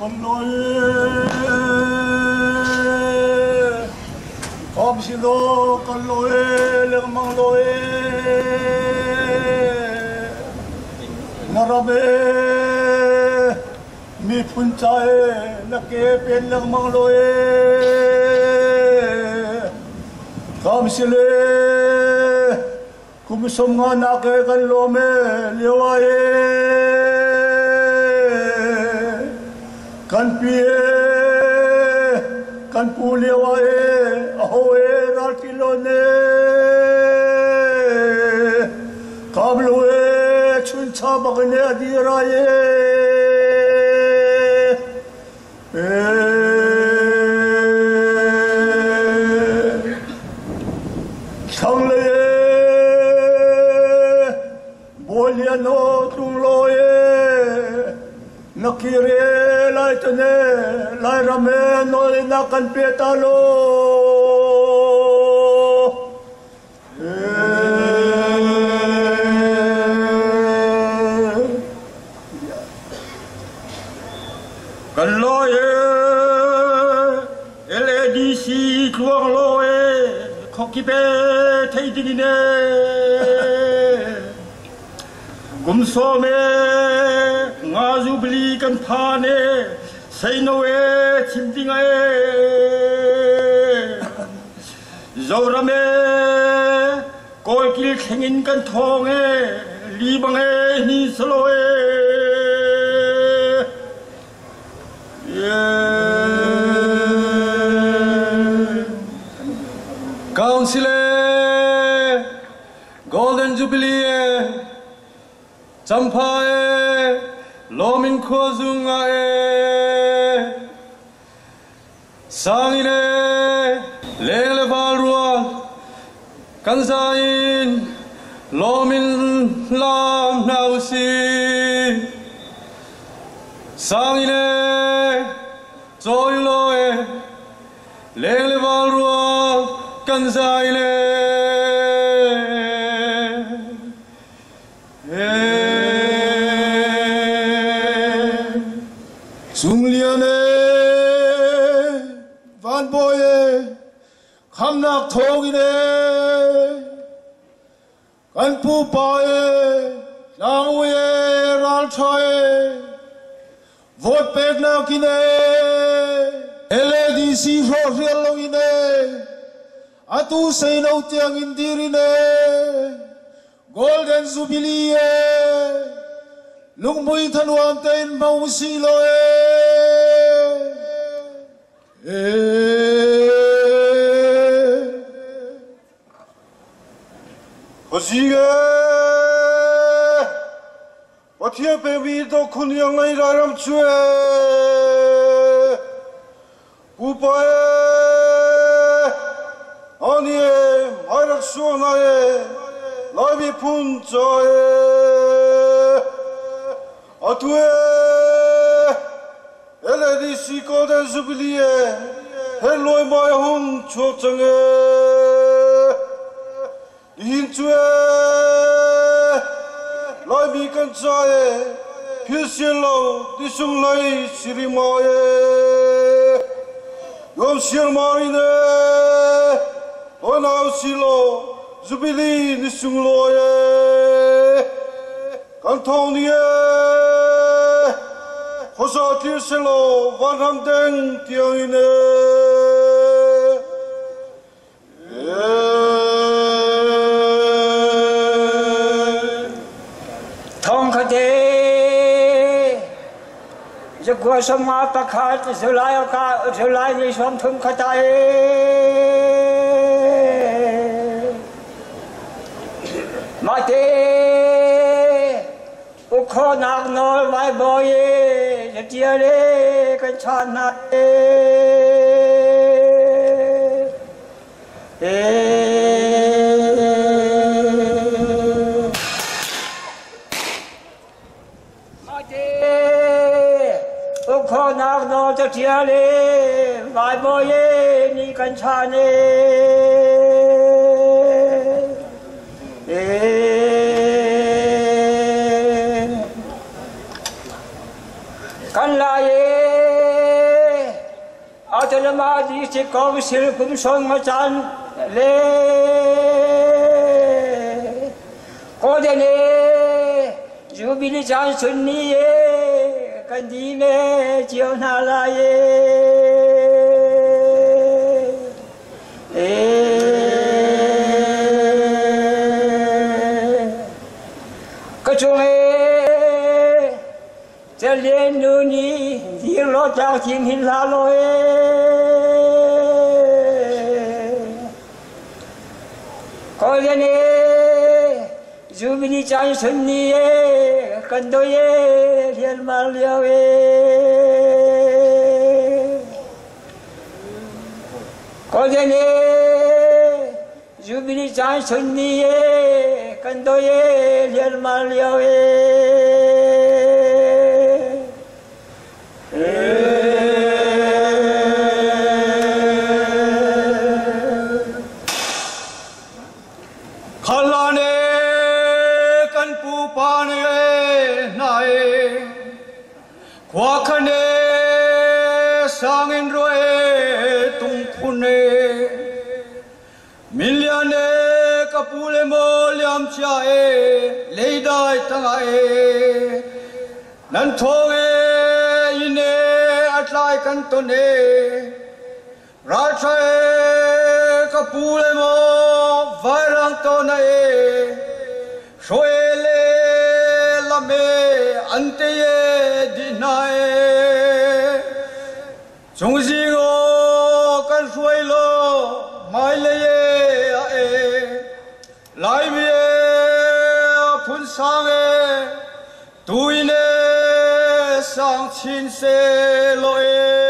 con lối com si lô con lối lưng mong lối narabe mi phun chai na ke pen lưng mong lối com si le kum som nga na ke kan lo me liwae kan pie kan puliwae ahoe ratilone kabloe chuncha bagne adiraye changle boliano tungloe nakire lai tane lai rame noi nakan petalo kan loe LADC kluang loe khokipe thei dinine gumsome nga jubli kan phane seinoe chimdingae zorame kolkil khengin kan thonge libange ni sloe Councilor Golden Jubilee Champae Lomin Khozungae Sangine Lelevalrua Kanzain Lomin Lam Nausi Sangine Zoyloe Lelevalrua Kanzaine Sungliane Van Boye Khamnak Thogine Kanpu Pae Langwe Ralchae Vote Pegna Kine LADC Rofrialogine Atu Seino Tiang Indirine Golden Jubilee Lungmui Thanuam Ten Mausiloe Hosige Watia Baby Do Kunyang Raram Chue Upae Anie Mairak Suanae Laibi Punchae Atue LADC Golden Jubilee Heloi Mai Hun Chochange Hinchue Laibi Kanchae Pisilo Disung Lai Sirimae Yom Sirmarine Onau Silo Jubilee Nisung Loye Kantonie Hosa Tirselo Vanham Deng Tiangine Thong Khate Jagwa Sama Pakhat Zulai Nishwam Thum Khatae Mate Ukho Nag Nol Vai Boye Jatiare Kanchana Mate Ukho Nag Nol Jatiare Vai Boye Ni Kanchane Kan la ye ở trên là mà đi chỉ có cái sự cũng sống mà chán lệ có thể này dù bị đi chán xuân ní cần đi mẹ chiều nào lại cái chỗ ấyจะเรียนดูนี้ที่เราจะทิ้งหินลาลอยก็ยังนี้จูบินิจันสุนนี้กันโดยเรียนมาเลี้ยวก็ยังนี้จูบินิจันสุนนี้กันโดยเรียนมาเลี้ยวนั้นทงอินเนอัตไลกันตนราชากับปูเลโมไฟรังตนช่วยเลละเมอันเตยดินายจงสิงโกันช่วยโลไม่เลยไลเมียพุนสังตุยเนsang chín xe lỗi